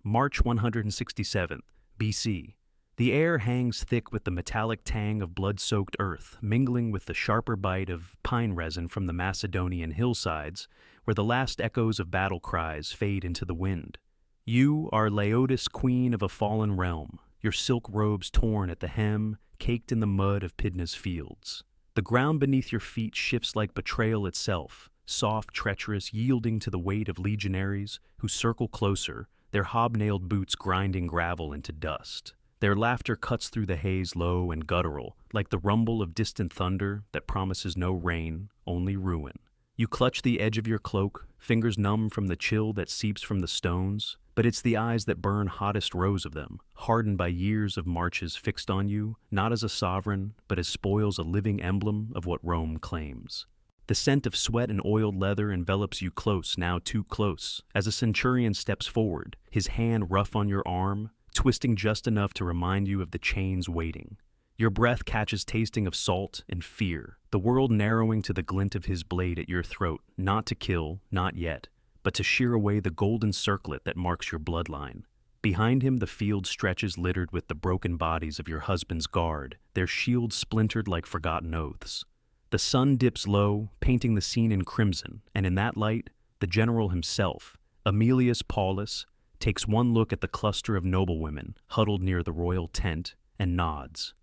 March 167th, BC. The air hangs thick with the metallic tang of blood-soaked earth, mingling with the sharper bite of pine resin from the Macedonian hillsides, where the last echoes of battle cries fade into the wind. You are Laodice, queen of a fallen realm, your silk robes torn at the hem, caked in the mud of Pydna's fields. The ground beneath your feet shifts like betrayal itself, soft, treacherous, yielding to the weight of legionaries who circle closer, their hobnailed boots grinding gravel into dust. Their laughter cuts through the haze low and guttural, like the rumble of distant thunder that promises no rain, only ruin. You clutch the edge of your cloak, fingers numb from the chill that seeps from the stones, but it's the eyes that burn hottest rows of them, hardened by years of marches fixed on you, not as a sovereign, but as spoils a living emblem of what Rome claims. The scent of sweat and oiled leather envelops you close, now too close, as a centurion steps forward, his hand rough on your arm, twisting just enough to remind you of the chains waiting. Your breath catches tasting of salt and fear, the world narrowing to the glint of his blade at your throat, not to kill, not yet, but to shear away the golden circlet that marks your bloodline. Behind him the field stretches littered with the broken bodies of your husband's guard, their shields splintered like forgotten oaths. The sun dips low, painting the scene in crimson, and in that light, the general himself, Aemilius Paulus, takes one look at the cluster of noblewomen huddled near the royal tent and nods.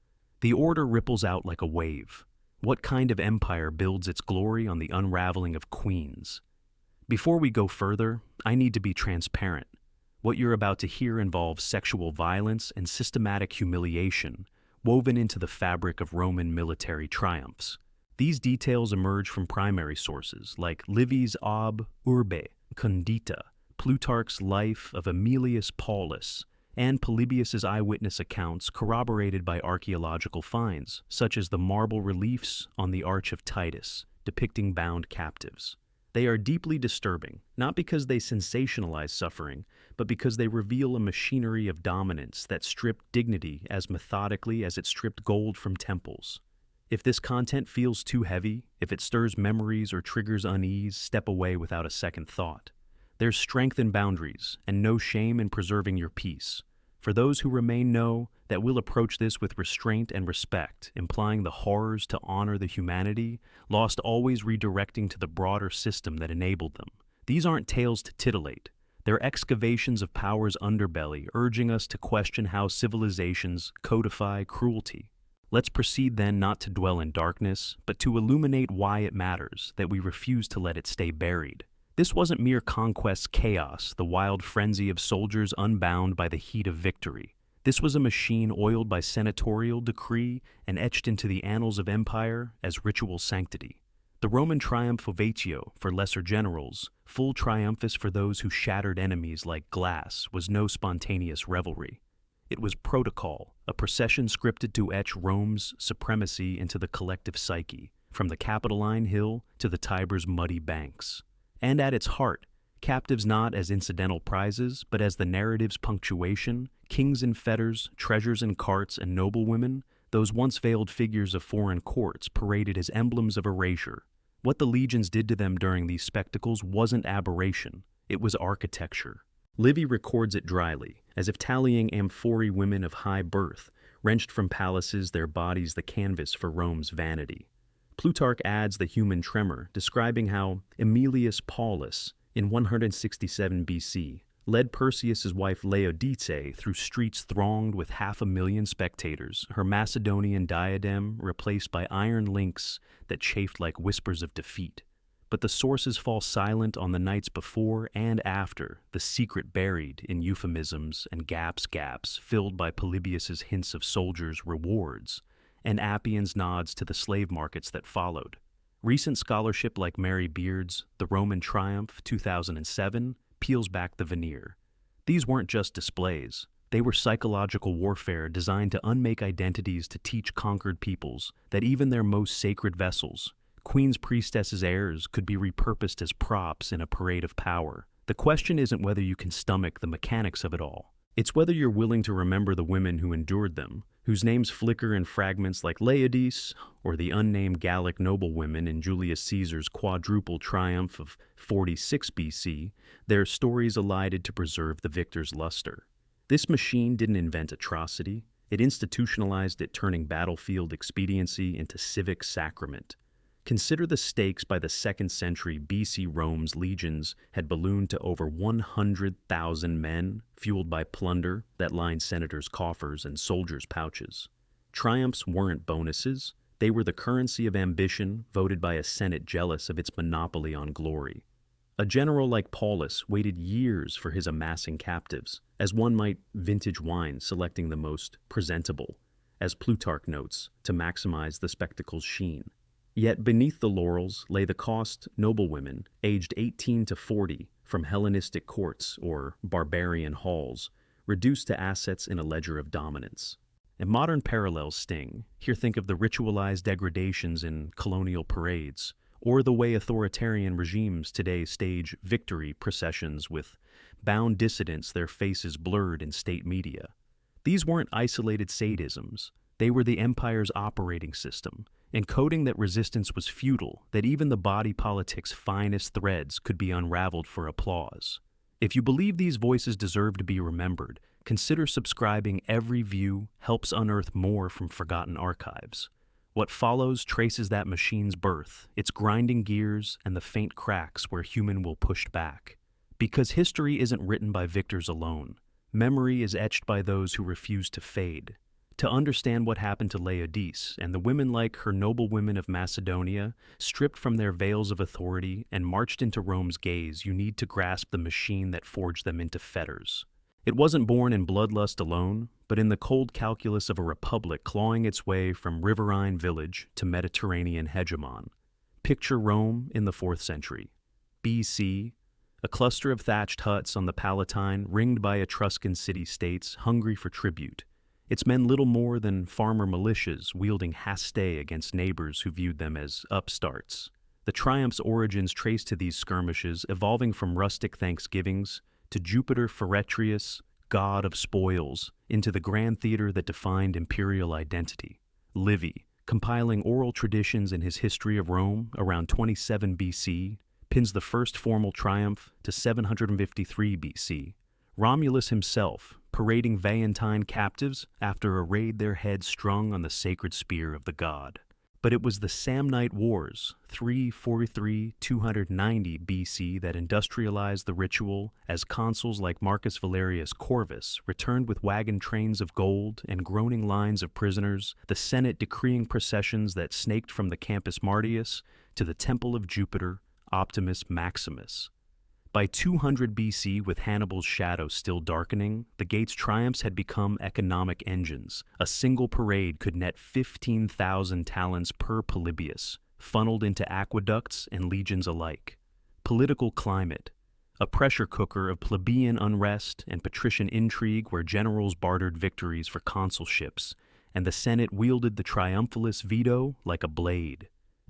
The order ripples out like a wave. What kind of empire builds its glory on the unraveling of queens? Before we go further, I need to be transparent. What you're about to hear involves sexual violence and systematic humiliation woven into the fabric of Roman military triumphs. These details emerge from primary sources like Livy's Ob Urbe Condita, Plutarch's Life of Aemilius Paulus, and Polybius's eyewitness accounts corroborated by archaeological finds, such as the marble reliefs on the Arch of Titus, depicting bound captives. They are deeply disturbing, not because they sensationalize suffering, but because they reveal a machinery of dominance that stripped dignity as methodically as it stripped gold from temples. If this content feels too heavy, if it stirs memories or triggers unease, step away without a second thought. There's strength in boundaries, and no shame in preserving your peace. For those who remain, know that we'll approach this with restraint and respect, implying the horrors to honor the humanity, lost always redirecting to the broader system that enabled them. These aren't tales to titillate. They're excavations of power's underbelly, urging us to question how civilizations codify cruelty. Let's proceed then not to dwell in darkness, but to illuminate why it matters that we refuse to let it stay buried. This wasn't mere conquest chaos, the wild frenzy of soldiers unbound by the heat of victory. This was a machine oiled by senatorial decree and etched into the annals of empire as ritual sanctity. The Roman triumphovatio for lesser generals, full triumphus for those who shattered enemies like glass, was no spontaneous revelry. It was protocol, a procession scripted to etch Rome's supremacy into the collective psyche, from the Capitoline Hill to the Tiber's muddy banks. And at its heart, captives not as incidental prizes, but as the narrative's punctuation, kings in fetters, treasures in carts, and noblewomen, those once veiled figures of foreign courts paraded as emblems of erasure. What the legions did to them during these spectacles wasn't aberration, it was architecture. Livy records it dryly, as if tallying amphorae women of high birth, wrenched from palaces, their bodies the canvas for Rome's vanity. Plutarch adds the human tremor, describing how Aemilius Paulus, in 167 BC, led Perseus's wife Laodice through streets thronged with 500,000 spectators, her Macedonian diadem replaced by iron links that chafed like whispers of defeat. But the sources fall silent on the nights before and after, the secret buried in euphemisms and gaps filled by Polybius's hints of soldiers' rewards, and Appian's nods to the slave markets that followed. Recent scholarship like Mary Beard's The Roman Triumph, 2007, peels back the veneer. These weren't just displays. They were psychological warfare designed to unmake identities to teach conquered peoples that even their most sacred vessels, queens, priestesses, heirs, could be repurposed as props in a parade of power. The question isn't whether you can stomach the mechanics of it all. It's whether you're willing to remember the women who endured them, whose names flicker in fragments like Leucadice or the unnamed Gallic noblewomen in Julius Caesar's quadruple triumph of 46 BC, their stories elided to preserve the victor's luster. This machine didn't invent atrocity. It institutionalized it, turning battlefield expediency into civic sacrament. Consider the stakes by the 2nd century BC. Rome's legions had ballooned to over 100,000 men, fueled by plunder that lined senators' coffers and soldiers' pouches. Triumphs weren't bonuses. They were the currency of ambition, voted by a Senate jealous of its monopoly on glory. A general like Paulus waited years for his amassing captives, as one might vintage wine selecting the most presentable, as Plutarch notes, to maximize the spectacle's sheen. Yet beneath the laurels lay the cost noblewomen, aged 18 to 40, from Hellenistic courts or barbarian halls, reduced to assets in a ledger of dominance. And modern parallels sting. Here think of the ritualized degradations in colonial parades, or the way authoritarian regimes today stage victory processions with bound dissidents, their faces blurred in state media. These weren't isolated sadisms. They were the empire's operating system, encoding that resistance was futile, that even the body politic's finest threads could be unraveled for applause. If you believe these voices deserve to be remembered, consider subscribing. Every view helps unearth more from forgotten archives. What follows traces that machine's birth, its grinding gears, and the faint cracks where human will push back. Because history isn't written by victors alone. Memory is etched by those who refuse to fade. To understand what happened to Leucadice and the women like her noblewomen of Macedonia, stripped from their veils of authority and marched into Rome's gaze, you need to grasp the machine that forged them into fetters. It wasn't born in bloodlust alone, but in the cold calculus of a republic clawing its way from riverine village to Mediterranean hegemon. Picture Rome in the 4th century. BC, a cluster of thatched huts on the Palatine ringed by Etruscan city-states hungry for tribute. Its men little more than farmer militias wielding haste against neighbors who viewed them as upstarts. The triumph's origins trace to these skirmishes, evolving from rustic thanksgivings to Jupiter Feretrius, god of spoils, into the grand theater that defined imperial identity. Livy, compiling oral traditions in his History of Rome around 27 BC, pins the first formal triumph to 753 BC. Romulus himself, parading Veientine captives after a raid, their heads strung on the sacred spear of the god. But it was the Samnite Wars, 343-290 BC, that industrialized the ritual as consuls like Marcus Valerius Corvus returned with wagon trains of gold and groaning lines of prisoners, the Senate decreeing processions that snaked from the Campus Martius to the Temple of Jupiter, Optimus Maximus. By 200 BC, with Hannibal's shadow still darkening, the gate's triumphs had become economic engines. A single parade could net 15,000 talents per Polybius, funneled into aqueducts and legions alike. Political climate, a pressure cooker of plebeian unrest and patrician intrigue where generals bartered victories for consulships, and the Senate wielded the triumphalist veto like a blade.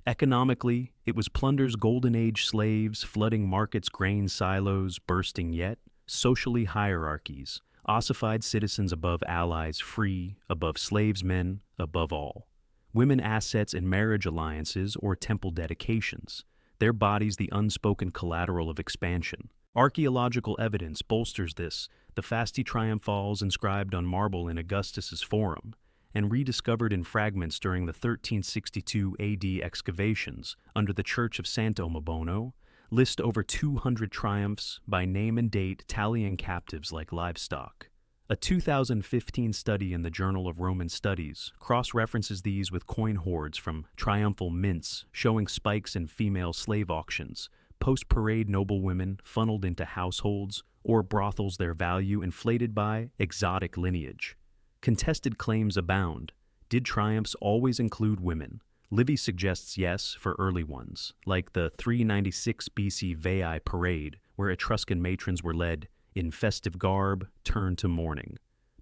Economically, it was plunder's golden age slaves flooding markets, grain silos bursting, yet socially hierarchies, ossified citizens above allies, free above slaves, men above all. Women assets in marriage alliances or temple dedications, their bodies the unspoken collateral of expansion. Archaeological evidence bolsters this, the Fasti Triumphales inscribed on marble in Augustus's Forum, and rediscovered in fragments during the 1362 AD excavations under the Church of Sant'Omobono, list over 200 triumphs by name and date, tallying captives like livestock. A 2015 study in the Journal of Roman Studies cross-references these with coin hoards from triumphal mints showing spikes in female slave auctions, post-parade noblewomen funneled into households, or brothels their value inflated by exotic lineage. Contested claims abound. Did triumphs always include women? Livy suggests yes for early ones, like the 396 BC Veii parade, where Etruscan matrons were led in festive garb turned to mourning.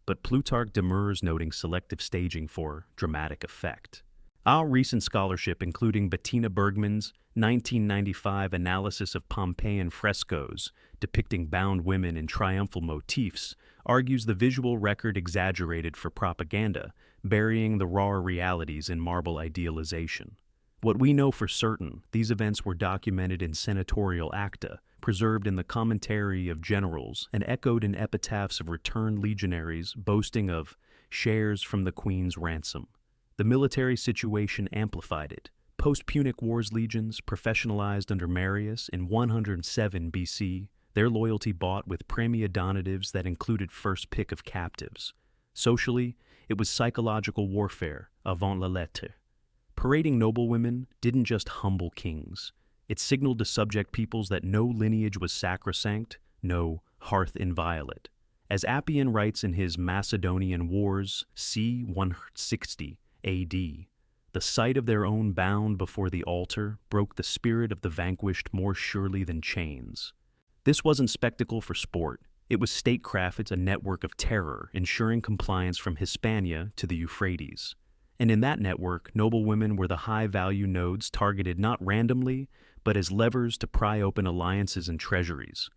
But Plutarch demurs, noting selective staging for dramatic effect. Our recent scholarship, including Bettina Bergman's 1995 analysis of Pompeian frescoes depicting bound women in triumphal motifs, argues the visual record exaggerated for propaganda, burying the raw realities in marble idealization. What we know for certain, these events were documented in senatorial acta, preserved in the commentary of generals, and echoed in epitaphs of returned legionaries boasting of shares from the Queen's ransom. The military situation amplified it. Post-Punic War's legions, professionalized under Marius in 107 BC, their loyalty bought with premia donatives that included first pick of captives. Socially, it was psychological warfare, avant la lettre. Parading noblewomen didn't just humble kings. It signaled to subject peoples that no lineage was sacrosanct, no hearth inviolate. As Appian writes in his Macedonian Wars, c. 160 AD, the sight of their own bound before the altar broke the spirit of the vanquished more surely than chains. This wasn't spectacle for sport. It was statecraft, a network of terror, ensuring compliance from Hispania to the Euphrates. And in that network, noblewomen were the high-value nodes targeted not randomly, but as levers to pry open alliances and treasuries.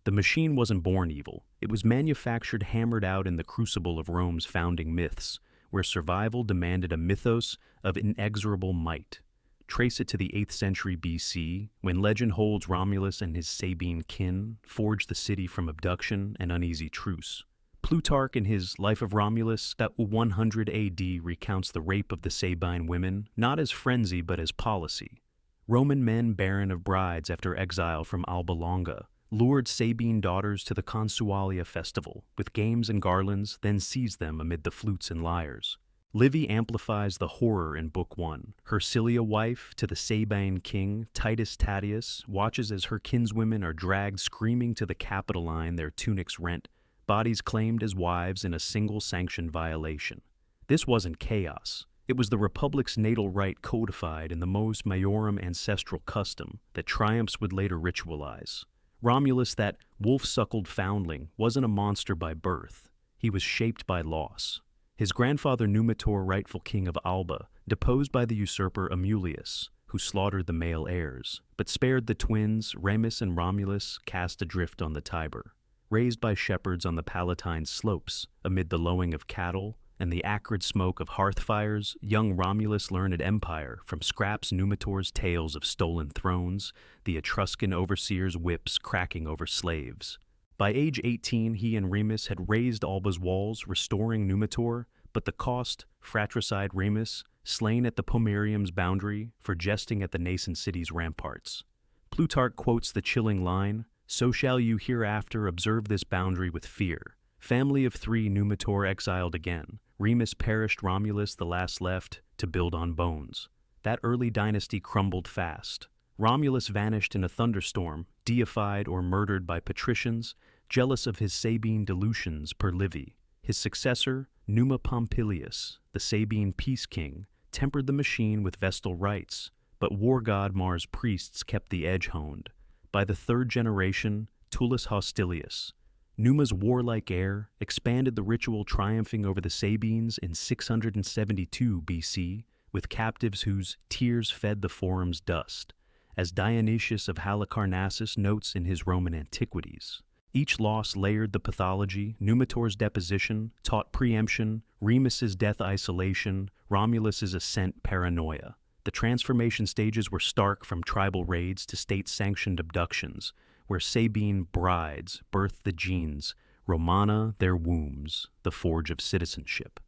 The machine wasn't born evil. It was manufactured, hammered out in the crucible of Rome's founding myths, where survival demanded a mythos of inexorable might. Trace it to the 8th century BC, when legend holds Romulus and his Sabine kin forged the city from abduction and uneasy truce. Plutarch, in his Life of Romulus, 100 AD, recounts the rape of the Sabine women, not as frenzy but as policy. Roman men barren of brides after exile from Alba Longa lured Sabine daughters to the Consualia festival with games and garlands, then seized them amid the flutes and lyres. Livy amplifies the horror in Book 1. Her Cilia wife, to the Sabine king, Titus Tatius, watches as her kinswomen are dragged screaming to the Capitoline, their tunics rent, bodies claimed as wives in a single sanctioned violation. This wasn't chaos. It was the Republic's natal right codified in the mos maiorum ancestral custom that triumphs would later ritualize. Romulus, that wolf-suckled foundling, wasn't a monster by birth. He was shaped by loss. His grandfather Numitor, rightful king of Alba, deposed by the usurper Amulius, who slaughtered the male heirs, but spared the twins Remus and Romulus, cast adrift on the Tiber. Raised by shepherds on the Palatine slopes, amid the lowing of cattle and the acrid smoke of hearth fires, young Romulus learned an empire from scraps Numitor's tales of stolen thrones, the Etruscan overseers' whips cracking over slaves. By age 18, he and Remus had raised Alba's walls, restoring Numitor, but the cost, fratricide Remus, slain at the Pomerium's boundary for jesting at the nascent city's ramparts. Plutarch quotes the chilling line, "So shall you hereafter observe this boundary with fear. Family of 3, Numitor exiled again. Remus perished, Romulus the last left, to build on bones. That early dynasty crumbled fast. Romulus vanished in a thunderstorm, deified or murdered by patricians, jealous of his Sabine dilutions per Livy. His successor, Numa Pompilius, the Sabine peace king, tempered the machine with vestal rites, but war god Mars' priests kept the edge honed. By the 3rd generation, Tullus Hostilius, Numa's warlike heir, expanded the ritual, triumphing over the Sabines in 672 BC, with captives whose tears fed the forum's dust, as Dionysius of Halicarnassus notes in his Roman Antiquities. Each loss layered the pathology: Numitor's deposition taught preemption, Remus's death isolation, Romulus's ascent paranoia. The transformation stages were stark, from tribal raids to state-sanctioned abductions, where Sabine brides birthed the genes, Romana their wombs, the forge of citizenship.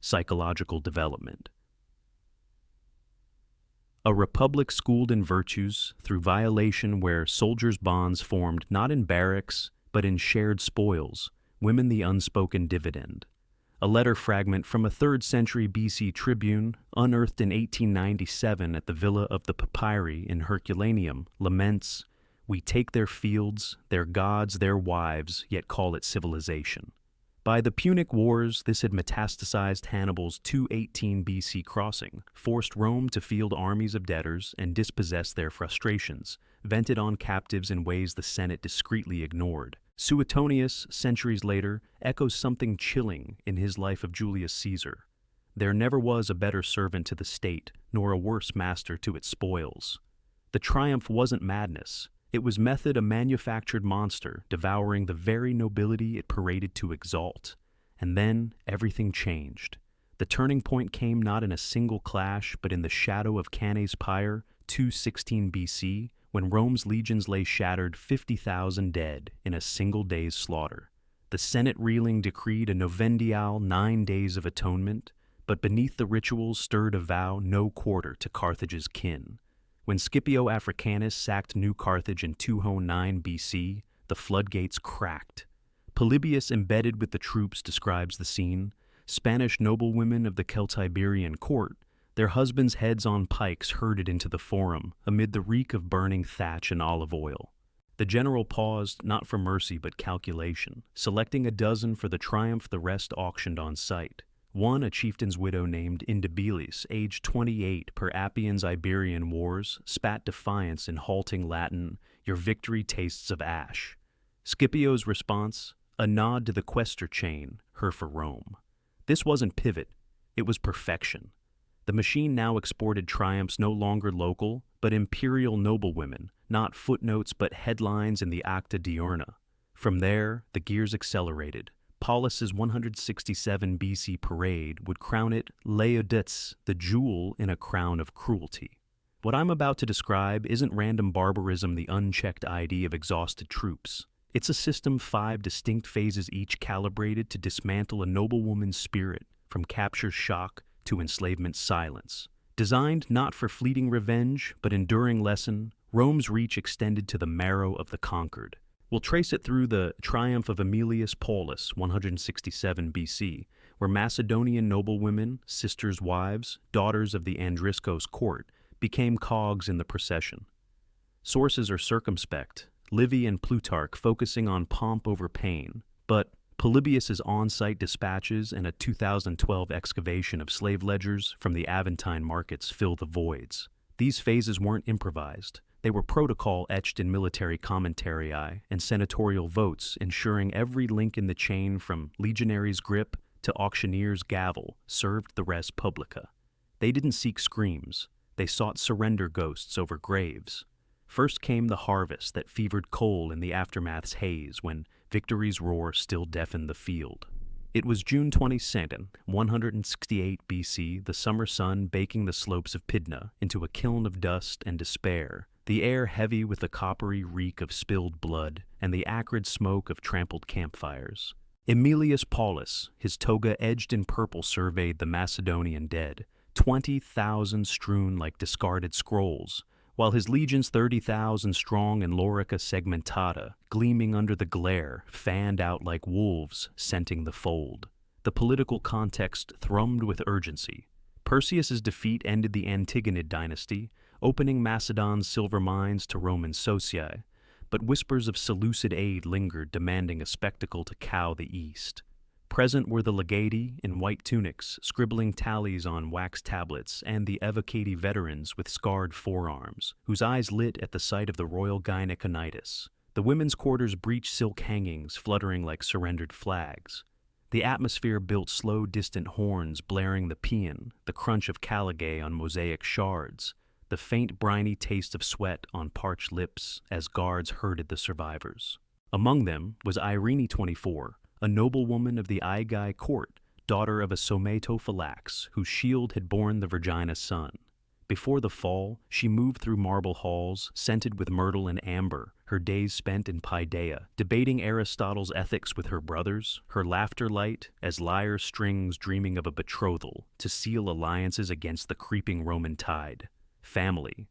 Psychological development. A republic schooled in virtues through violation, where soldiers' bonds formed not in barracks, but in shared spoils, women the unspoken dividend. A letter fragment from a 3rd century BC tribune, unearthed in 1897 at the Villa of the Papyri in Herculaneum, laments, "We take their fields, their gods, their wives, yet call it civilization." By the Punic Wars, this had metastasized Hannibal's 218 BC crossing, forced Rome to field armies of debtors and dispossess their frustrations, vented on captives in ways the Senate discreetly ignored. Suetonius, centuries later, echoes something chilling in his Life of Julius Caesar. there never was a better servant to the state, nor a worse master to its spoils. The triumph wasn't madness. It was method, a manufactured monster, devouring the very nobility it paraded to exalt. And then everything changed. The turning point came not in a single clash, but in the shadow of Cannae's pyre, 216 BC, when Rome's legions lay shattered, 50,000 dead in a single day's slaughter. The Senate reeling decreed a novendial 9 days of atonement, but beneath the rituals stirred a vow no quarter to Carthage's kin. When Scipio Africanus sacked New Carthage in 209 BC, the floodgates cracked. Polybius, embedded with the troops, describes the scene. Spanish noblewomen of the Celtiberian court, their husbands' heads on pikes herded into the forum amid the reek of burning thatch and olive oil. The general paused, not for mercy but calculation, selecting a dozen for the triumph, the rest auctioned on sight. One, a chieftain's widow named Indibilis, aged 28, per Appian's Iberian wars, spat defiance in halting Latin, "Your victory tastes of ash." Scipio's response, a nod to the quaestor chain, her for Rome. This wasn't pivot, it was perfection. The machine now exported triumphs no longer local, but imperial noblewomen, not footnotes but headlines in the Acta Diurna. From there, the gears accelerated. Paulus's 167 BC parade would crown it Laodice, the jewel in a crown of cruelty. What I'm about to describe isn't random barbarism, the unchecked ID of exhausted troops. It's a system, 5 distinct phases, each calibrated to dismantle a noblewoman's spirit, from capture's shock to enslavement's silence. Designed not for fleeting revenge, but enduring lesson, Rome's reach extended to the marrow of the conquered. We'll trace it through the triumph of Aemilius Paulus, 167 BC, where Macedonian noblewomen, sisters' wives, daughters of the Andriscos court, became cogs in the procession. Sources are circumspect, Livy and Plutarch focusing on pomp over pain, but Polybius's on-site dispatches and a 2012 excavation of slave ledgers from the Aventine markets fill the voids. These phases weren't improvised. They were protocol etched in military commentariae and senatorial votes, ensuring every link in the chain from legionary's grip to auctioneer's gavel served the res publica. They didn't seek screams. They sought surrender ghosts over graves. First came the harvest that fevered coal in the aftermath's haze when victory's roar still deafened the field. It was June 22nd, 168 BC, the summer sun baking the slopes of Pydna into a kiln of dust and despair, the air heavy with the coppery reek of spilled blood and the acrid smoke of trampled campfires. Aemilius Paulus, his toga edged in purple, surveyed the Macedonian dead, 20,000 strewn like discarded scrolls, while his legions, 30,000 strong in Lorica segmentata, gleaming under the glare, fanned out like wolves scenting the fold. The political context thrummed with urgency. Perseus's defeat ended the Antigonid dynasty, opening Macedon's silver mines to Roman socii, but whispers of Seleucid aid lingered, demanding a spectacle to cow the east. Present were the legati in white tunics, scribbling tallies on wax tablets, and the evocati veterans with scarred forearms, whose eyes lit at the sight of the royal gynaeconitis. The women's quarters breached silk hangings, fluttering like surrendered flags. The atmosphere built slow, distant horns, blaring the paean, the crunch of caligae on mosaic shards, the faint, briny taste of sweat on parched lips as guards herded the survivors. Among them was Irene, 24, a noblewoman of the Aegae court, daughter of a somatophylax, whose shield had borne the Virgina sun. Before the fall, she moved through marble halls, scented with myrtle and amber, her days spent in Paideia, debating Aristotle's ethics with her brothers, her laughter light as lyre strings dreaming of a betrothal to seal alliances against the creeping Roman tide. Family,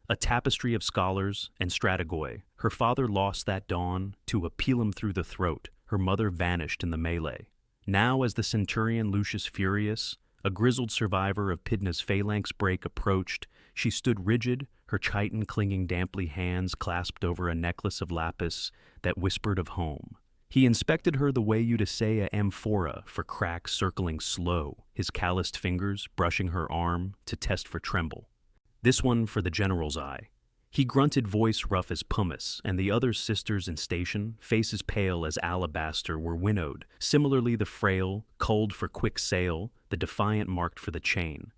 a tapestry of scholars and strategoi. Her father lost that dawn to a pilum through the throat. Her mother vanished in the melee. Now, as the centurion Lucius Furius, a grizzled survivor of Pydna's phalanx break, approached, she stood rigid, her chiton clinging damply, hands clasped over a necklace of lapis that whispered of home. He inspected her the way you'd assay a amphora for cracks, circling slow, his calloused fingers brushing her arm to test for tremble. This one for the general's eye. He grunted, voice rough as pumice, and the other sisters in station, faces pale as alabaster, were winnowed. Similarly, the frail, culled for quick sail, the defiant marked for the chain.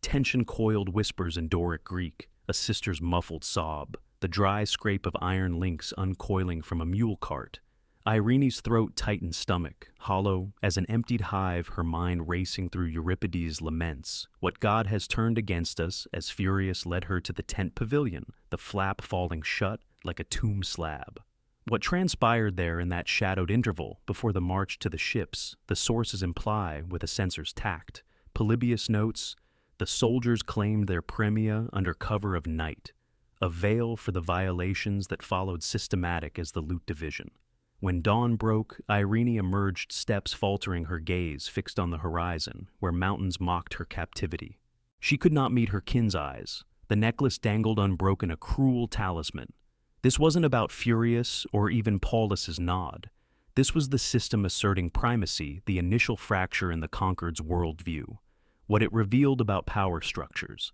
Tension-coiled whispers in Doric Greek, a sister's muffled sob, the dry scrape of iron links uncoiling from a mule cart. Irene's throat tightened, stomach hollow as an emptied hive, her mind racing through Euripides' laments. What God has turned against us, as furious led her to the tent pavilion, the flap falling shut like a tomb slab. What transpired there in that shadowed interval before the march to the ships, the sources imply with a censor's tact. Polybius notes, the soldiers claimed their premia under cover of night, a veil for the violations that followed, systematic as the loot division. When dawn broke, Irene emerged, steps faltering, her gaze fixed on the horizon, where mountains mocked her captivity. She could not meet her kin's eyes. The necklace dangled unbroken, a cruel talisman. This wasn't about Furious or even Paulus's nod. This was the system asserting primacy, the initial fracture in the conquered's worldview. What it revealed about power structures.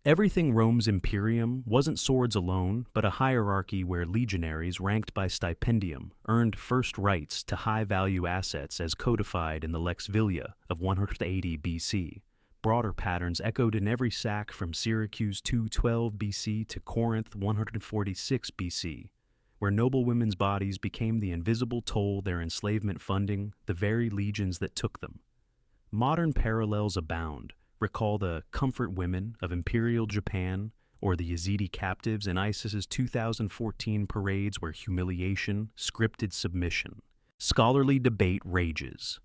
Everything Rome's imperium wasn't swords alone, but a hierarchy where legionaries ranked by stipendium earned first rights to high-value assets as codified in the Lex Vilia of 180 BC. Broader patterns echoed in every sack from Syracuse 212 BC to Corinth 146 BC, where noblewomen's bodies became the invisible toll their enslavement funding, the very legions that took them. Modern parallels abound. Recall the comfort women of imperial Japan or the Yazidi captives in ISIS's 2014 parades where humiliation, scripted submission. Scholarly debate rages.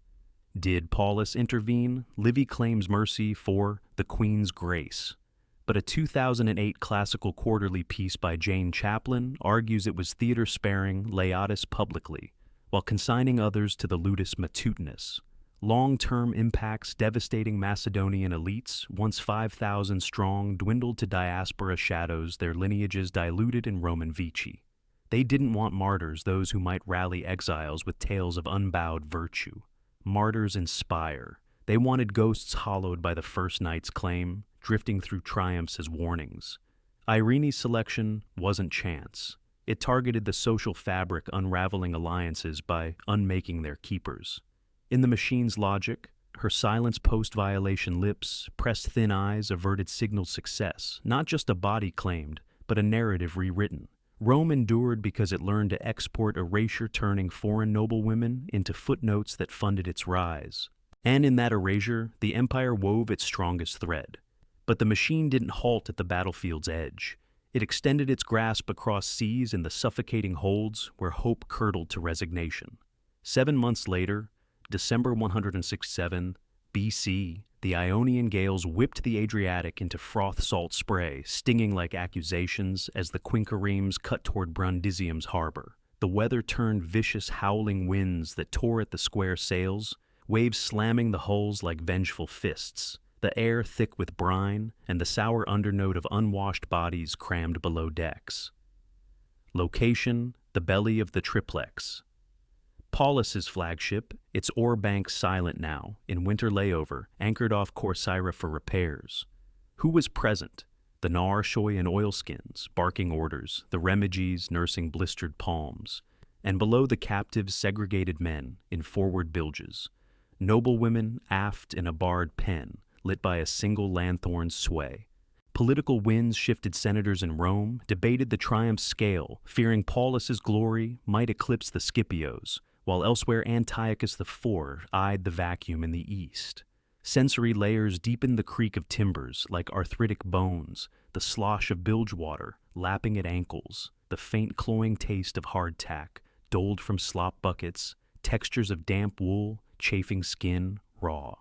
Did Paulus intervene? Livy claims mercy for the Queen's grace. But a 2008 classical quarterly piece by Jane Chaplin argues it was theater-sparing Laodice publicly, while consigning others to the ludus matutinus. Long-term impacts devastating Macedonian elites, once 5,000 strong, dwindled to diaspora shadows, their lineages diluted in Roman vici. They didn't want martyrs, those who might rally exiles with tales of unbowed virtue. Martyrs inspire. They wanted ghosts hollowed by the first night's claim, drifting through triumphs as warnings. Irene's selection wasn't chance. It targeted the social fabric, unraveling alliances by unmaking their keepers. In the machine's logic, her silence post-violation lips, pressed thin eyes averted signaled success, not just a body claimed, but a narrative rewritten. Rome endured because it learned to export erasure-turning foreign noblewomen into footnotes that funded its rise. And in that erasure, the empire wove its strongest thread. But the machine didn't halt at the battlefield's edge. It extended its grasp across seas in the suffocating holds where hope curdled to resignation. 7 months later, December 167 BC, the Ionian gales whipped the Adriatic into froth-salt spray, stinging like accusations as the quinqueremes cut toward Brundisium's harbor. The weather turned vicious, howling winds that tore at the square sails, waves slamming the hulls like vengeful fists, the air thick with brine, and the sour undernote of unwashed bodies crammed below decks. Location, the belly of the triplex. Paulus's flagship, its oar bank silent now, in winter layover, anchored off Corcyra for repairs. Who was present? The Naarshoi in oilskins, barking orders, the Remiges nursing blistered palms, and below the captives segregated men in forward bilges. Noblewomen aft in a barred pen, lit by a single lanthorn's sway. Political winds shifted senators in Rome, debated the triumph scale, fearing Paulus's glory might eclipse the Scipios, while elsewhere Antiochus IV eyed the vacuum in the east. Sensory layers deepened the creak of timbers like arthritic bones, the slosh of bilge water lapping at ankles, the faint cloying taste of hardtack, doled from slop buckets, textures of damp wool, chafing skin, raw.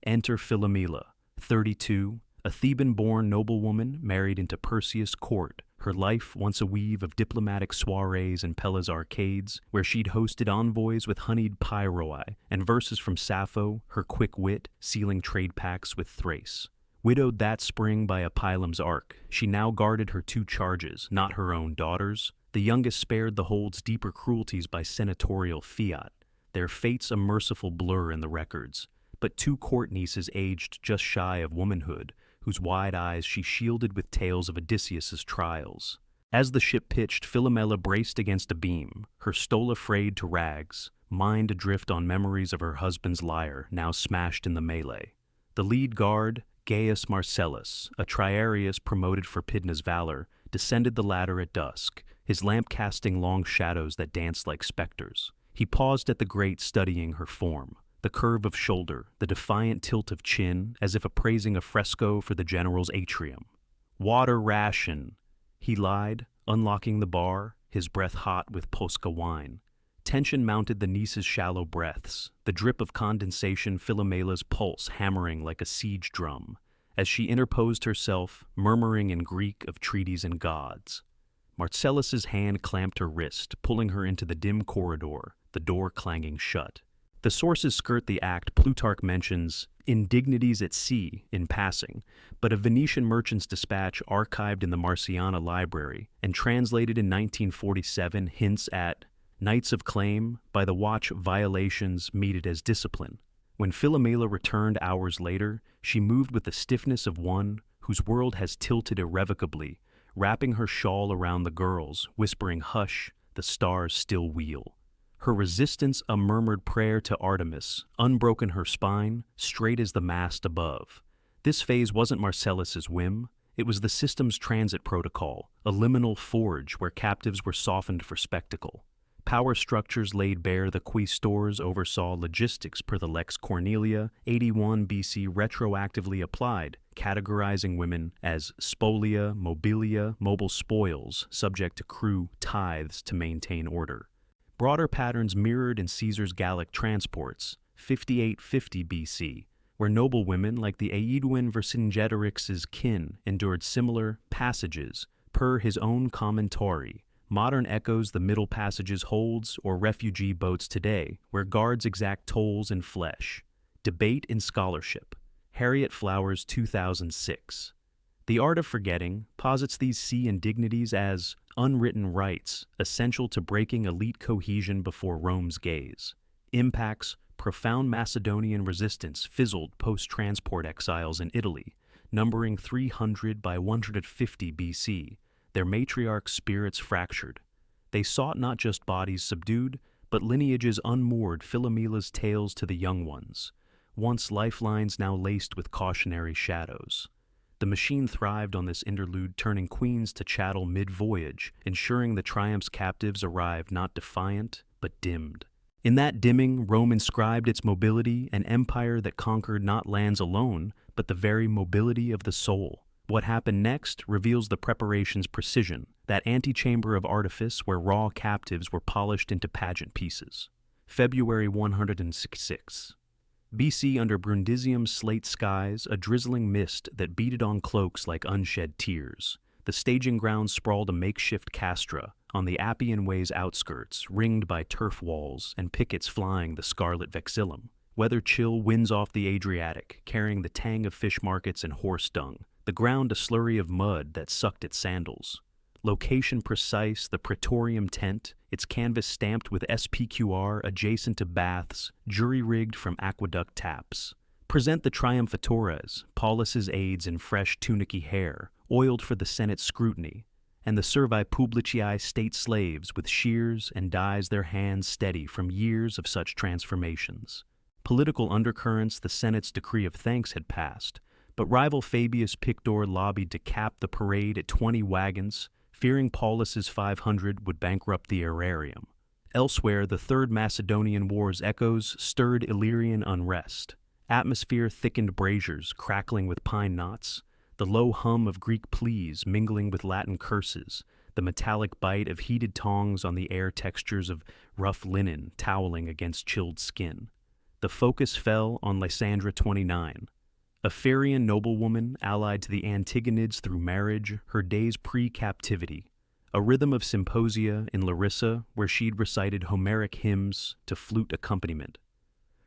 Enter Philomela, 32, a Theban-born noblewoman married into Perseus' court, her life once a weave of diplomatic soirees in Pella's arcades, where she'd hosted envoys with honeyed pyroi and verses from Sappho, her quick wit, sealing trade pacts with Thrace. Widowed that spring by Epilum's ark, she now guarded her 2 charges, not her own daughters. The youngest spared the hold's deeper cruelties by senatorial fiat, their fates a merciful blur in the records. But 2 court nieces aged just shy of womanhood, whose wide eyes she shielded with tales of Odysseus's trials. As the ship pitched, Philomela braced against a beam, her stole frayed to rags, mind adrift on memories of her husband's lyre, now smashed in the melee. The lead guard, Gaius Marcellus, a triarius promoted for Pydna's valor, descended the ladder at dusk, his lamp casting long shadows that danced like specters. He paused at the grate studying her form, the curve of shoulder, the defiant tilt of chin, as if appraising a fresco for the general's atrium. "Water ration," he lied, unlocking the bar, his breath hot with Posca wine. Tension mounted the niece's shallow breaths, the drip of condensation Philomela's pulse hammering like a siege drum, as she interposed herself, murmuring in Greek of treaties and gods. Marcellus's hand clamped her wrist, pulling her into the dim corridor, the door clanging shut. The sources skirt the act Plutarch mentions indignities at sea in passing, but a Venetian merchant's dispatch archived in the Marciana library and translated in 1947 hints at nights of claim by the watch violations meted as discipline. When Philomela returned hours later, she moved with the stiffness of one whose world has tilted irrevocably, wrapping her shawl around the girls, whispering, "Hush, the stars still wheel." Her resistance a murmured prayer to Artemis, unbroken her spine, straight as the mast above. This phase wasn't Marcellus's whim. It was the system's transit protocol, a liminal forge where captives were softened for spectacle. Power structures laid bare the quaestors oversaw logistics per the Lex Cornelia, 81 BC retroactively applied, categorizing women as spolia, mobilia, mobile spoils, subject to crew tithes to maintain order. Broader patterns mirrored in Caesar's Gallic transports, 5850 BC, where noblewomen like the Aeduan Vercingetorix's kin endured similar passages per his own commentori. Modern echoes the Middle Passages holds or refugee boats today, where guards exact tolls in flesh. Debate in scholarship. Harriet Flowers, 2006. The Art of Forgetting posits these sea indignities as unwritten rights, essential to breaking elite cohesion before Rome's gaze. Impacts: profound Macedonian resistance fizzled post-transport exiles in Italy, numbering 300 by 150 BC. Their matriarch spirits fractured. They sought not just bodies subdued, but lineages unmoored Philomela's tales to the young ones, once lifelines now laced with cautionary shadows. The machine thrived on this interlude, turning queens to chattel mid-voyage, ensuring the triumph's captives arrived not defiant, but dimmed. In that dimming, Rome inscribed its mobility, an empire that conquered not lands alone, but the very mobility of the soul. What happened next reveals the preparation's precision, that antechamber of artifice where raw captives were polished into pageant pieces. February 166. BC under Brundisium's slate skies, a drizzling mist that beaded on cloaks like unshed tears. The staging ground sprawled a makeshift castra on the Appian Way's outskirts, ringed by turf walls and pickets flying the scarlet vexillum. Weather chill winds off the Adriatic, carrying the tang of fish markets and horse dung. The ground a slurry of mud that sucked at sandals. Location precise, the Praetorium tent, its canvas stamped with SPQR adjacent to baths, jury-rigged from aqueduct taps. Present the triumphatores, Paulus's aides in fresh tunicky hair, oiled for the Senate's scrutiny, and the servi publicae state slaves with shears and dyes their hands steady from years of such transformations. Political undercurrents the Senate's decree of thanks had passed, but rival Fabius Pictor lobbied to cap the parade at 20 wagons, fearing Paulus's 500 would bankrupt the aerarium. Elsewhere, the Third Macedonian War's echoes stirred Illyrian unrest. Atmosphere thickened braziers crackling with pine knots, the low hum of Greek pleas mingling with Latin curses, the metallic bite of heated tongs on the air textures of rough linen toweling against chilled skin. The focus fell on Lysandra 29, a Phrygian noblewoman allied to the Antigonids through marriage, her days pre-captivity, a rhythm of symposia in Larissa where she'd recited Homeric hymns to flute accompaniment.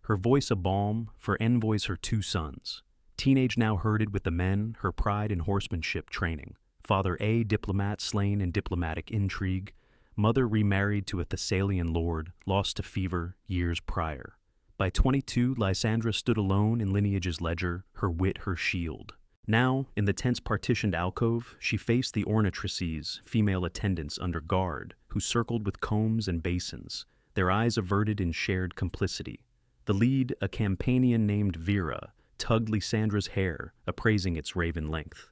Her voice a balm for envoys her 2 sons, teenage now herded with the men, her pride in horsemanship training, father A diplomat slain in diplomatic intrigue, mother remarried to a Thessalian lord, lost to fever years prior. By 22, Lysandra stood alone in lineage's ledger, her wit her shield. Now, in the tent's partitioned alcove, she faced the ornatrices, female attendants under guard, who circled with combs and basins, their eyes averted in shared complicity. The lead, a Campanian named Vera, tugged Lysandra's hair, appraising its raven length.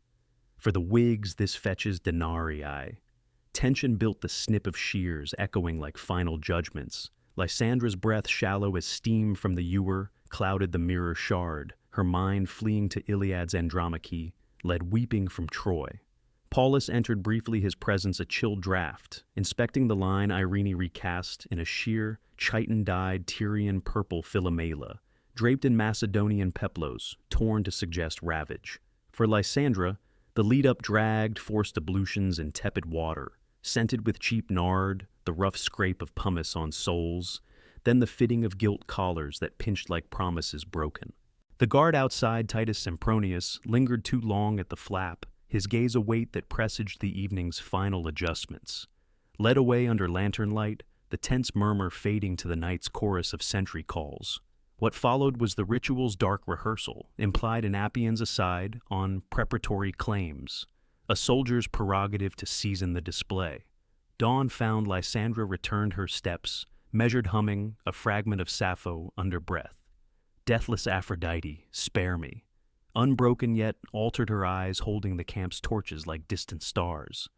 For the wigs this fetches denarii. Tension built the snip of shears, echoing like final judgments. Lysandra's breath, shallow as steam from the ewer, clouded the mirror shard, her mind fleeing to Iliad's Andromache, led weeping from Troy. Paulus entered briefly, his presence a chill draught, inspecting the line Irene recast in a sheer, chitin-dyed Tyrian purple Philomela, draped in Macedonian peplos, torn to suggest ravage. For Lysandra, the lead-up dragged, forced ablutions in tepid water, scented with cheap nard, the rough scrape of pumice on soles, then the fitting of gilt collars that pinched like promises broken. The guard outside, Titus Sempronius, lingered too long at the flap, his gaze a weight that presaged the evening's final adjustments. Led away under lantern light, the tense murmur fading to the night's chorus of sentry calls. What followed was the ritual's dark rehearsal, implied in Appian's aside, on preparatory claims, a soldier's prerogative to season the display. Dawn found Lysandra returned her steps, measured humming, a fragment of Sappho under breath. Deathless Aphrodite, spare me. Unbroken yet, altered her eyes, holding the camp's torches like distant stars.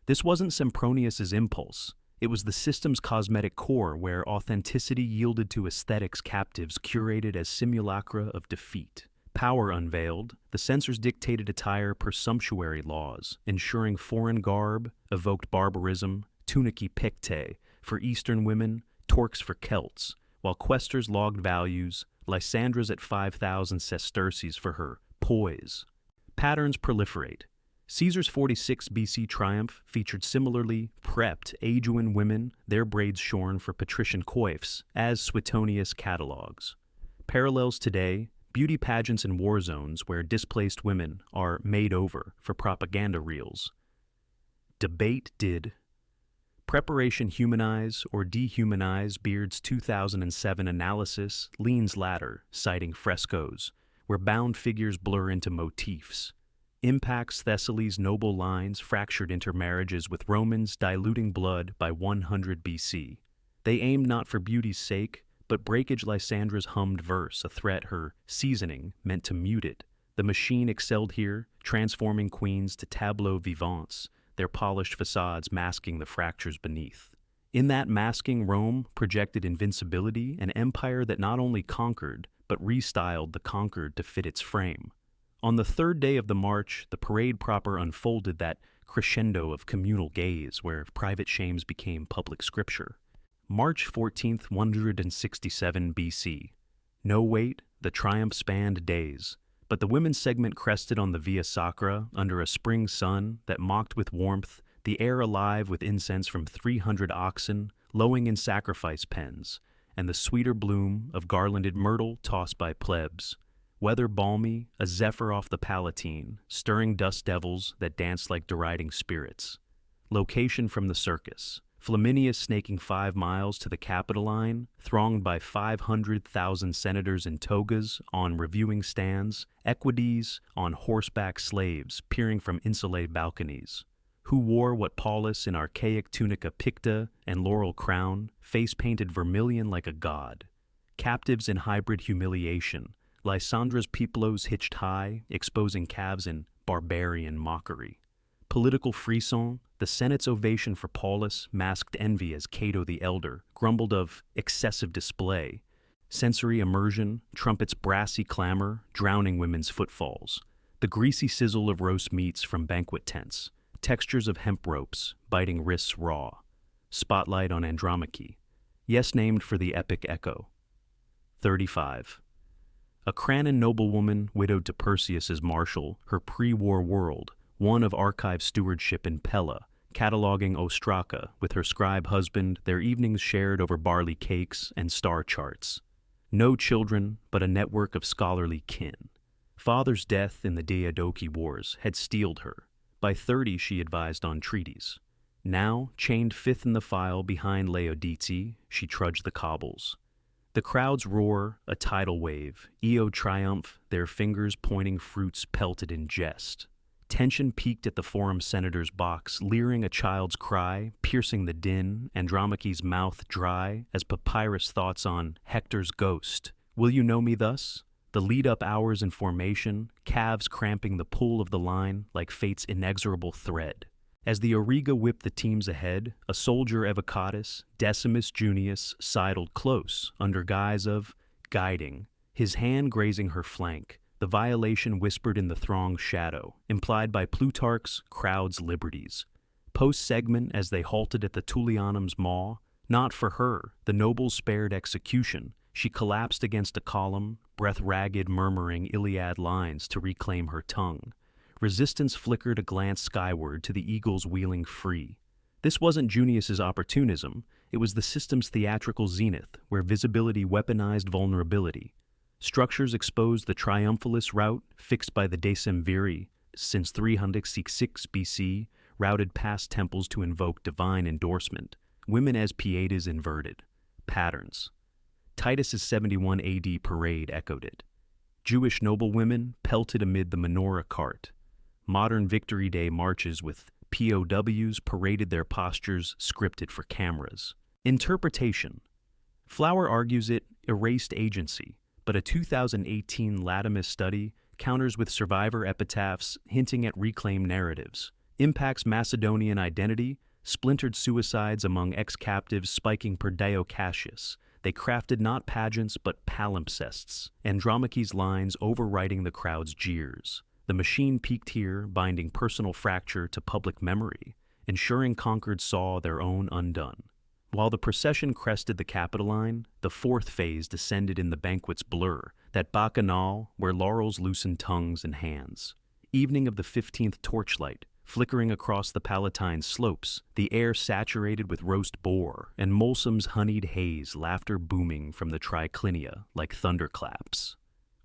This wasn't Sempronius's impulse. It was the system's cosmetic core, where authenticity yielded to aesthetics captives curated as simulacra of defeat. Power unveiled, the censors dictated attire per sumptuary laws, ensuring foreign garb evoked barbarism, tunicae pictae for Eastern women, torques for Celts, while questors logged values, Lysandra's at 5,000 sesterces for her poise. Patterns proliferate. Caesar's 46 BC triumph featured similarly prepped Aeduan women, their braids shorn for patrician coifs, as Suetonius catalogues. Parallels today, beauty pageants in war zones where displaced women are made over for propaganda reels. Debate did preparation humanize or dehumanize? Beard's 2007 analysis leans latter, citing frescoes, where bound figures blur into motifs. Impacts Thessaly's noble lines, fractured intermarriages with Romans diluting blood by 100 BC. They aimed not for beauty's sake, but breakage Lysandra's hummed verse, a threat her seasoning meant to mute it. The machine excelled here, transforming queens to tableaux vivants, their polished facades masking the fractures beneath. In that masking, Rome projected invincibility, an empire that not only conquered, but restyled the conquered to fit its frame. On the third day of the march, the parade proper unfolded, that crescendo of communal gaze where private shames became public scripture. March 14th, 167 BC. No wait, the triumph spanned days. But the women's segment crested on the Via Sacra under a spring sun that mocked with warmth, the air alive with incense from 300 oxen lowing in sacrifice pens, and the sweeter bloom of garlanded myrtle tossed by plebs. Weather balmy, a zephyr off the Palatine, stirring dust devils that danced like deriding spirits. Location from the circus. Flaminius snaking 5 miles to the Capitoline, thronged by 500,000 senators in togas on reviewing stands, equides on horseback slaves peering from insulated balconies, who wore what Paulus in archaic tunica picta and laurel crown, face painted vermilion like a god. Captives in hybrid humiliation, Lysandra's peplos hitched high, exposing calves in barbarian mockery. Political frisson, the Senate's ovation for Paulus masked envy as Cato the Elder grumbled of excessive display. Sensory immersion, trumpets' brassy clamor, drowning women's footfalls. The greasy sizzle of roast meats from banquet tents. Textures of hemp ropes, biting wrists raw. Spotlight on Andromache. Yes, named for the epic echo. 35. A Cranon noblewoman, widowed to Perseus's marshal, her pre-war world, one of archive stewardship in Pella, cataloging Ostraka with her scribe husband, their evenings shared over barley cakes and star charts. No children, but a network of scholarly kin. Father's death in the Diadochi Wars had steeled her. By 30 she advised on treaties. Now, chained fifth in the file behind Laodice, she trudged the cobbles. The crowds roar, a tidal wave. Io triumph, their fingers pointing fruits pelted in jest. Tension peaked at the forum senator's box, leering a child's cry, piercing the din, Andromache's mouth dry as papyrus thoughts on Hector's ghost. Will you know me thus? The lead-up hours in formation, calves cramping the pull of the line like fate's inexorable thread. As the Auriga whipped the teams ahead, a soldier Evocatus, Decimus Junius, sidled close, under guise of guiding, his hand grazing her flank, the violation whispered in the throng's shadow, implied by Plutarch's crowd's liberties. Post-segment, as they halted at the Tullianum's maw, not for her, the nobles spared execution. She collapsed against a column, breath ragged, murmuring Iliad lines to reclaim her tongue. Resistance flickered a glance skyward to the eagles wheeling free. This wasn't Junius's opportunism, it was the system's theatrical zenith, where visibility weaponized vulnerability. Structures exposed the triumphalist route fixed by the decemviri since 366 BC, routed past temples to invoke divine endorsement. Women as pietas inverted. Patterns. Titus's 71 AD parade echoed it. Jewish noblewomen pelted amid the menorah cart. Modern Victory Day marches with POWs paraded their postures scripted for cameras. Interpretation. Flower argues it erased agency, but a 2018 Latimus study counters with survivor epitaphs hinting at reclaimed narratives. Impacts Macedonian identity, splintered suicides among ex-captives spiking per Dio Cassius. They crafted not pageants but palimpsests, Andromache's lines overwriting the crowd's jeers. The machine peaked here, binding personal fracture to public memory, ensuring conquered saw their own undone. While the procession crested the Capitoline, the fourth phase descended in the banquet's blur, that bacchanal where laurels loosened tongues and hands. Evening of the 15th torchlight, flickering across the Palatine slopes, the air saturated with roast boar and Molsum's honeyed haze, laughter booming from the triclinia like thunderclaps.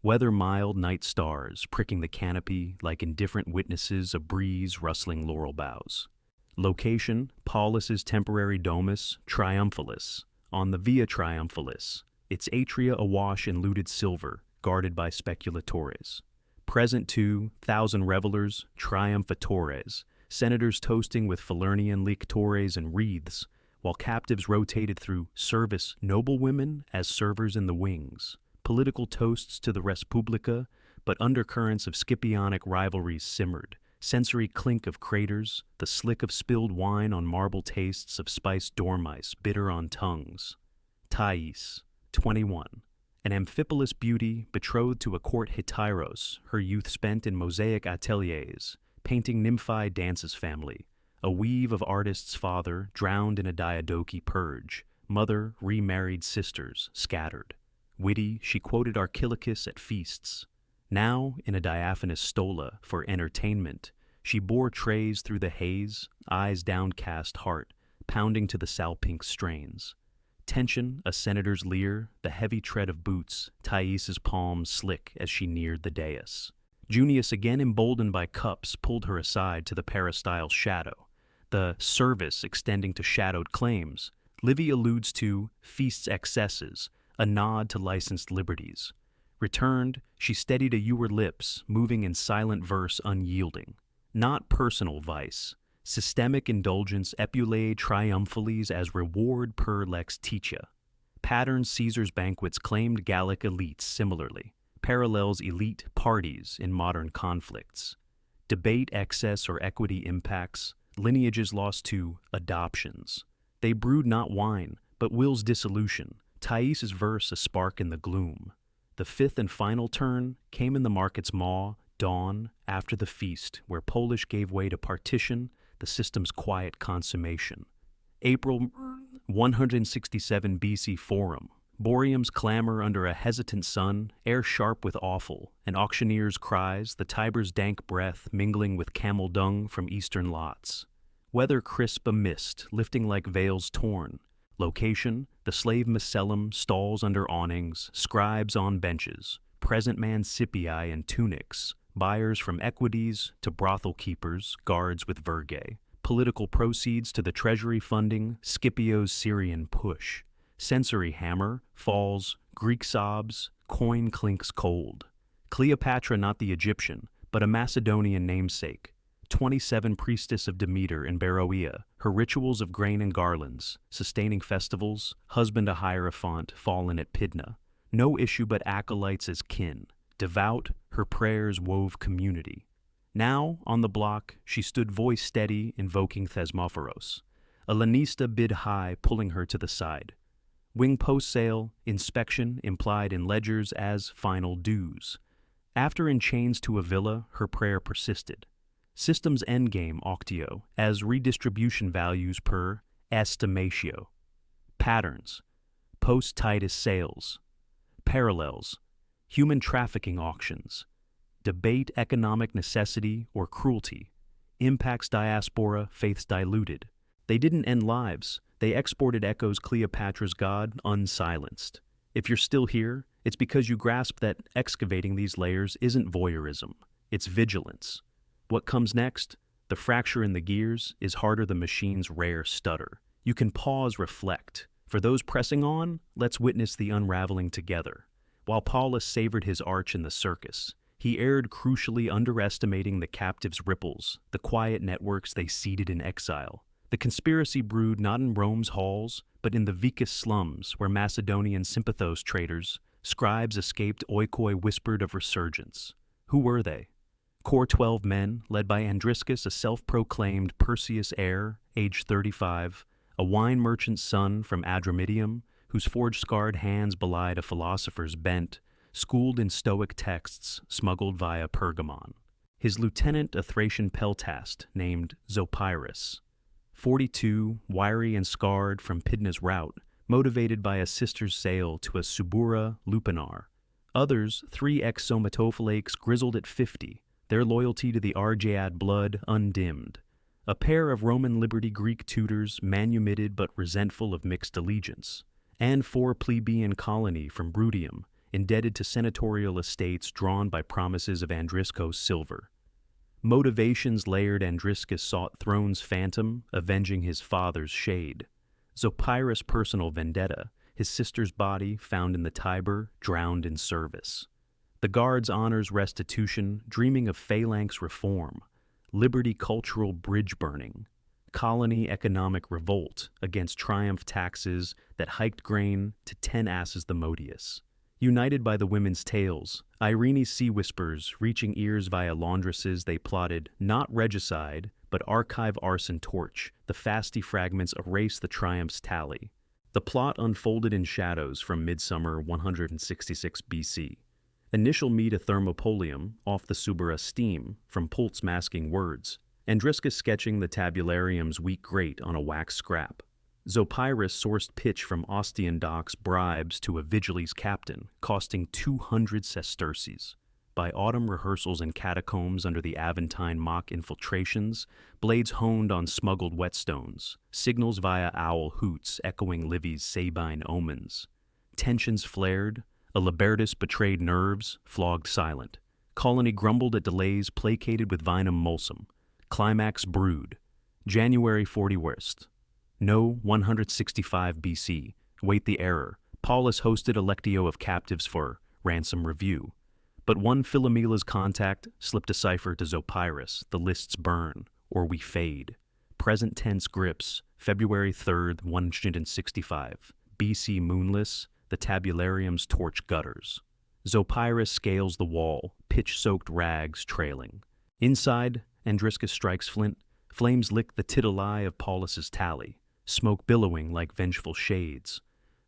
Weather mild night stars pricking the canopy like indifferent witnesses, a breeze rustling laurel boughs. Location, Paulus's temporary domus, Triumphalis, on the Via Triumphalis, its atria awash in looted silver, guarded by speculatores. Present too, thousand revelers, triumphatores, senators toasting with Falernian lictores and wreaths, while captives rotated through service noblewomen as servers in the wings. Political toasts to the res publica, but undercurrents of Scipionic rivalries simmered. Sensory clink of craters, the slick of spilled wine on marble tastes of spiced dormice bitter on tongues. Thais, 21. An amphipolis beauty betrothed to a court Hityros, her youth spent in mosaic ateliers, painting Nymphae dances family. A weave of artists' father, drowned in a Diadochi purge. Mother, remarried sisters, scattered. Witty, she quoted Archilochus at feasts. Now, in a diaphanous stola for entertainment, she bore trays through the haze, eyes downcast, heart pounding to the salpinc strains. Tension, a senator's leer, the heavy tread of boots, Thais's palms slick as she neared the dais. Junius, again emboldened by cups, pulled her aside to the peristyle's shadow. The service extending to shadowed claims. Livy alludes to feast's excesses, a nod to licensed liberties. Returned, she steadied a ewer lips, moving in silent verse unyielding. Not personal vice. Systemic indulgence epulae triumphales as reward per lex teacha. Patterns Caesar's banquets claimed Gallic elites similarly. Parallels elite parties in modern conflicts. Debate excess or equity impacts. Lineages lost to adoptions. They brewed not wine, but will's dissolution. Thais's verse a spark in the gloom. The fifth and final turn came in the market's maw, dawn, after the feast, where Polish gave way to partition, the system's quiet consummation. April 167 BC Forum. Boreum's clamor under a hesitant sun, air sharp with offal, and auctioneer's cries, the Tiber's dank breath mingling with camel dung from eastern lots. Weather crisp a mist, lifting like veils torn. Location, the slave Macellum, stalls under awnings, scribes on benches, present man Scipii in tunics, buyers from equities to brothel keepers, guards with virgae. Political proceeds to the treasury funding, Scipio's Syrian push. Sensory hammer, falls, Greek sobs, coin clinks cold. Cleopatra not the Egyptian, but a Macedonian namesake. 27 priestess of Demeter in Beroea, her rituals of grain and garlands, sustaining festivals, husband a hierophant fallen at Pydna. No issue but acolytes as kin. Devout, her prayers wove community. Now, on the block, she stood voice steady, invoking Thesmophoros. A lanista bid high, pulling her to the side. Wing post sale, inspection implied in ledgers as final dues. After in chains to a villa, her prayer persisted. System's endgame octio, as redistribution values per estimatio. Patterns, post-Titus sales. Parallels, human trafficking auctions. Debate economic necessity or cruelty. Impacts diaspora, faiths diluted. They didn't end lives. They exported echoes Cleopatra's god unsilenced. If you're still here, it's because you grasp that excavating these layers isn't voyeurism. It's vigilance. What comes next? The fracture in the gears is harder than machine's rare stutter. You can pause, reflect. For those pressing on, let's witness the unraveling together. While Paulus savored his arch in the circus, he erred crucially underestimating the captives' ripples, the quiet networks they seeded in exile. The conspiracy brewed not in Rome's halls, but in the Vicus slums where Macedonian sympathos traders, scribes escaped oikoi whispered of resurgence. Who were they? Core 12 men, led by Andriscus, a self-proclaimed Perseus heir, aged 35, a wine merchant's son from Adramyttium, whose forge-scarred hands belied a philosopher's bent, schooled in Stoic texts smuggled via Pergamon. His lieutenant, a Thracian peltast named Zopyrus. 42, wiry and scarred from Pydna's rout, motivated by a sister's sale to a Subura lupinar. Others, 3 ex-somatophilakes grizzled at 50, their loyalty to the Argead blood undimmed. A pair of Roman liberty Greek tutors, manumitted but resentful of mixed allegiance. And 4 plebeian colony from Bruttium, indebted to senatorial estates drawn by promises of Andriscos silver. Motivations layered, Andriscus sought throne's phantom, avenging his father's shade. Zopyrus' personal vendetta, his sister's body found in the Tiber, drowned in service. The guards honors restitution, dreaming of phalanx reform. Liberty cultural bridge burning. Colony economic revolt against triumph taxes that hiked grain to 10 asses the modius. United by the women's tales, Irene's sea whispers reaching ears via laundresses, they plotted not regicide, but archive arson torch. The fasty fragments erase the triumph's tally. The plot unfolded in shadows from midsummer 166 BC. Initial meet a thermopolium off the Subura steam from Pult's masking words. Andriscus sketching the tabularium's weak grate on a wax scrap. Zopyrus sourced pitch from Ostian docks bribes to a Vigiles captain, costing 200 sesterces. By autumn rehearsals in catacombs under the Aventine mock infiltrations, blades honed on smuggled whetstones, signals via owl hoots echoing Livy's Sabine omens. Tensions flared, a Libertus betrayed nerves, flogged silent. Colony grumbled at delays placated with vinum mulsum. Climax brewed. January 40 worst. No 165 BC. Wait the error. Paulus hosted a lectio of captives for ransom review. But one Philomela's contact slipped a cipher to Zopyrus. The lists burn, or we fade. Present tense grips, February 3rd, 165. BC moonless, the tabularium's torch gutters. Zopyrus scales the wall, pitch-soaked rags trailing. Inside, Andriscus strikes flint. Flames lick the tituli of Paulus's tally, smoke billowing like vengeful shades.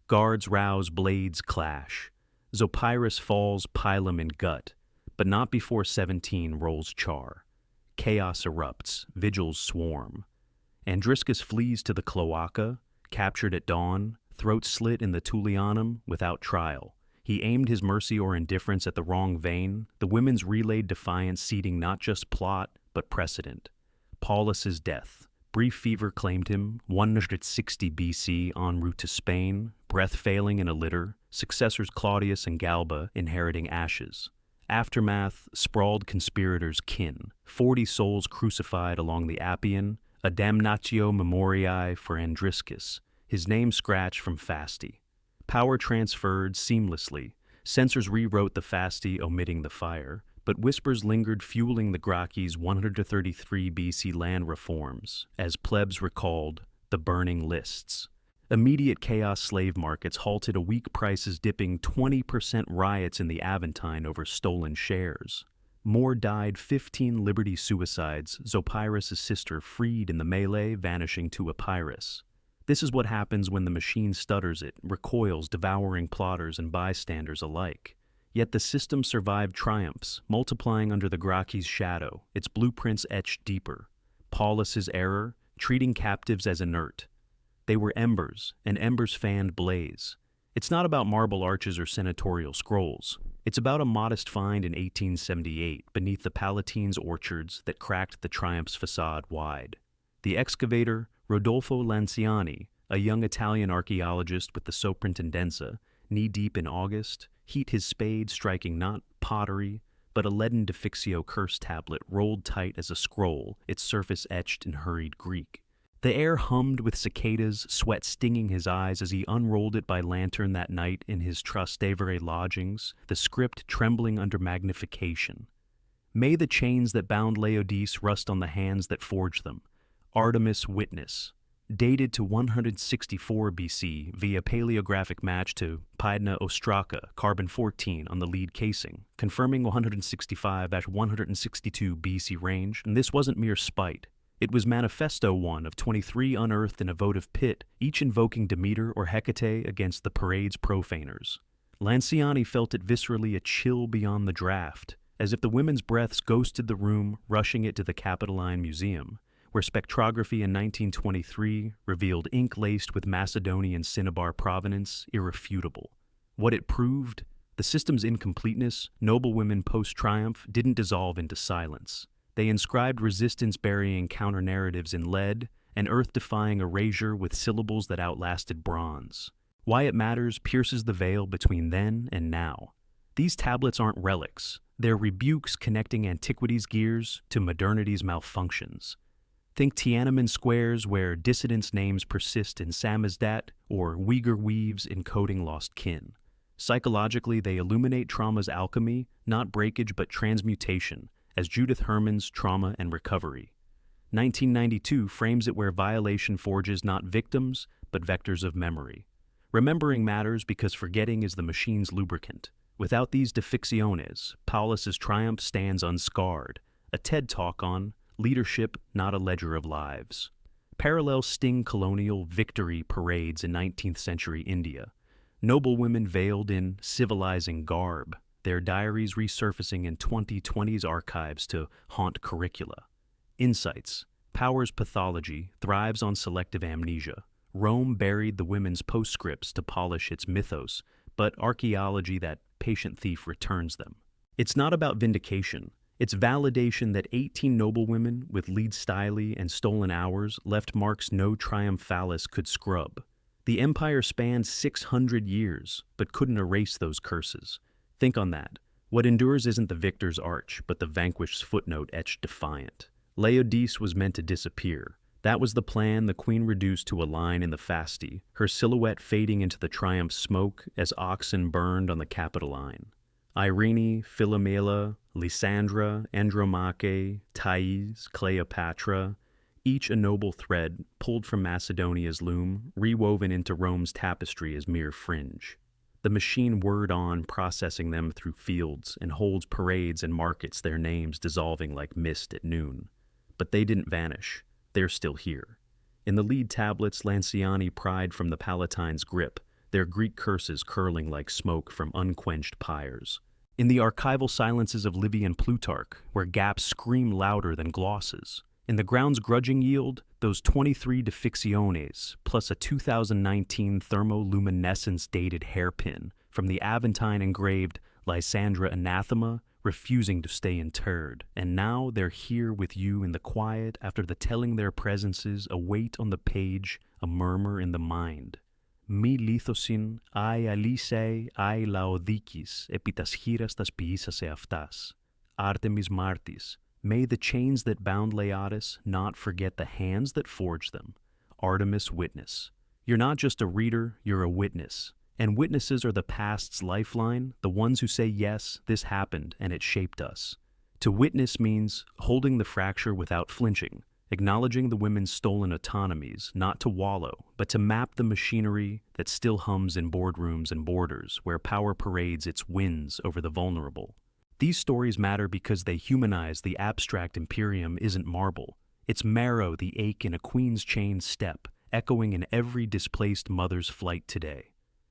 Guards rouse, blades clash. Zopyrus falls pilum in gut, but not before 17 rolls char. Chaos erupts, vigils swarm. Andriscus flees to the cloaca, captured at dawn, throat slit in the Tullianum without trial. He aimed his mercy or indifference at the wrong vein, the women's relayed defiance ceding not just plot, but precedent. Paulus's death. Brief fever claimed him, 160 BC en route to Spain, breath failing in a litter, successors Claudius and Galba inheriting ashes. Aftermath, sprawled conspirators' kin, 40 souls crucified along the Appian, a damnatio memoriae for Andriscus, his name scratched from Fasti. Power transferred seamlessly. Censors rewrote the fasti, omitting the fire, but whispers lingered, fueling the Gracchi's 133 BC land reforms, as plebs recalled the burning lists. Immediate chaos slave markets halted a weak prices, dipping 20% riots in the Aventine over stolen shares. More died, 15 liberty suicides, Zopyrus' sister freed in the melee, vanishing to Epirus. This is what happens when the machine stutters, it recoils, devouring plotters and bystanders alike. Yet the system survived triumphs, multiplying under the Gracchi's shadow, its blueprints etched deeper. Paulus's error, treating captives as inert. They were embers, and embers fanned blaze. It's not about marble arches or senatorial scrolls. It's about a modest find in 1878 beneath the Palatine's orchards that cracked the triumph's facade wide. The excavator, Rodolfo Lanciani, a young Italian archaeologist with the Soprintendenza, knee-deep in August, heat his spade, striking not pottery, but a leaden defixio curse tablet rolled tight as a scroll, its surface etched in hurried Greek. The air hummed with cicadas, sweat stinging his eyes as he unrolled it by lantern that night in his Trastevere lodgings, the script trembling under magnification. May the chains that bound Laodice rust on the hands that forged them. Artemis witness. Dated to 164 BC via paleographic match to Pydna Ostraka, carbon-14 on the lead casing, confirming 165-162 BC range, and this wasn't mere spite. It was Manifesto 1 of 23 unearthed in a votive pit, each invoking Demeter or Hecate against the parade's profaners. Lanciani felt it viscerally, a chill beyond the draft, as if the women's breaths ghosted the room, rushing it to the Capitoline Museum, where spectrography in 1923 revealed ink laced with Macedonian cinnabar provenance irrefutable. What it proved? The system's incompleteness, noblewomen post-triumph, didn't dissolve into silence. They inscribed resistance-burying counter-narratives in lead, and earth-defying erasure with syllables that outlasted bronze. Why it matters pierces the veil between then and now. These tablets aren't relics. They're rebukes connecting antiquity's gears to modernity's malfunctions. Think Tiananmen squares where dissidents' names persist in samizdat, or Uyghur weaves encoding lost kin. Psychologically, they illuminate trauma's alchemy, not breakage but transmutation, as Judith Herman's Trauma and Recovery. 1992 frames it where violation forges not victims, but vectors of memory. Remembering matters because forgetting is the machine's lubricant. Without these defixiones, Paulus's triumph stands unscarred, a TED Talk on leadership, not a ledger of lives. Parallels sting colonial victory parades in 19th century India. Noblewomen veiled in civilizing garb, their diaries resurfacing in 2020's archives to haunt curricula. Insights. Power's pathology thrives on selective amnesia. Rome buried the women's postscripts to polish its mythos, but archaeology, that patient thief, returns them. It's not about vindication. It's validation that 18 noblewomen with lead styli and stolen hours left marks no triumphalis could scrub. The empire spanned 600 years, but couldn't erase those curses. Think on that. What endures isn't the victor's arch, but the vanquished's footnote etched defiant. Laodice was meant to disappear. That was the plan, the queen reduced to a line in the fasti, her silhouette fading into the triumph smoke as oxen burned on the Capitoline. Irene, Philomela, Lysandra, Andromache, Thais, Cleopatra, each a noble thread pulled from Macedonia's loom, rewoven into Rome's tapestry as mere fringe. The machine whirred on, processing them through fields, and holds parades and markets, their names dissolving like mist at noon. But they didn't vanish. They're still here. In the lead tablets, Lanciani pried from the Palatine's grip, their Greek curses curling like smoke from unquenched pyres. In the archival silences of Livy and Plutarch, where gaps scream louder than glosses. In the ground's grudging yield, those 23 defixiones, plus a 2019 thermoluminescence-dated hairpin from the Aventine engraved Lysandra anathema, refusing to stay interred. And now they're here with you in the quiet after the telling their presences, a weight on the page, a murmur in the mind. Mi lithosin, ai alisei, ai laodikis, epi tas chiras tas piisase aftas. Artemis martis. May the chains that bound Laodice not forget the hands that forged them. Artemis witness. You're not just a reader, you're a witness. And witnesses are the past's lifeline, the ones who say, yes, this happened and it shaped us. To witness means holding the fracture without flinching, acknowledging the women's stolen autonomies, not to wallow, but to map the machinery that still hums in boardrooms and borders, where power parades its wins over the vulnerable. These stories matter because they humanize the abstract imperium isn't marble. It's marrow the ache in a queen's chained step, echoing in every displaced mother's flight today.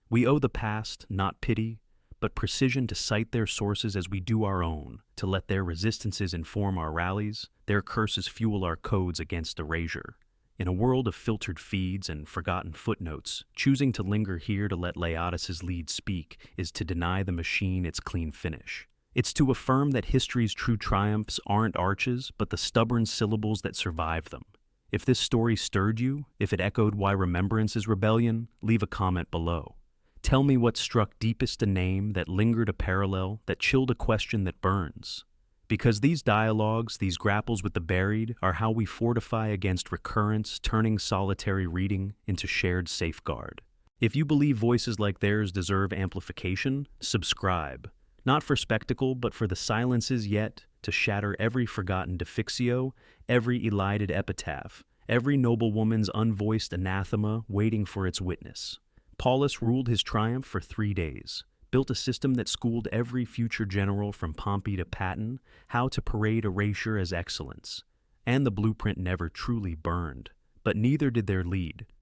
We owe the past, not pity, but precision to cite their sources as we do our own, to let their resistances inform our rallies, their curses fuel our codes against erasure. In a world of filtered feeds and forgotten footnotes, choosing to linger here to let Laodice's lead speak is to deny the machine its clean finish. It's to affirm that history's true triumphs aren't arches, but the stubborn syllables that survive them. If this story stirred you, if it echoed why remembrance is rebellion, leave a comment below. Tell me what struck deepest a name, that lingered a parallel, that chilled a question that burns. Because these dialogues, these grapples with the buried, are how we fortify against recurrence, turning solitary reading into shared safeguard. If you believe voices like theirs deserve amplification, subscribe. Not for spectacle, but for the silences yet, to shatter every forgotten defixio, every elided epitaph, every noblewoman's unvoiced anathema waiting for its witness. Paulus ruled his triumph for 3 days, built a system that schooled every future general from Pompey to Patton how to parade erasure as excellence. And the blueprint never truly burned, but neither did their lead.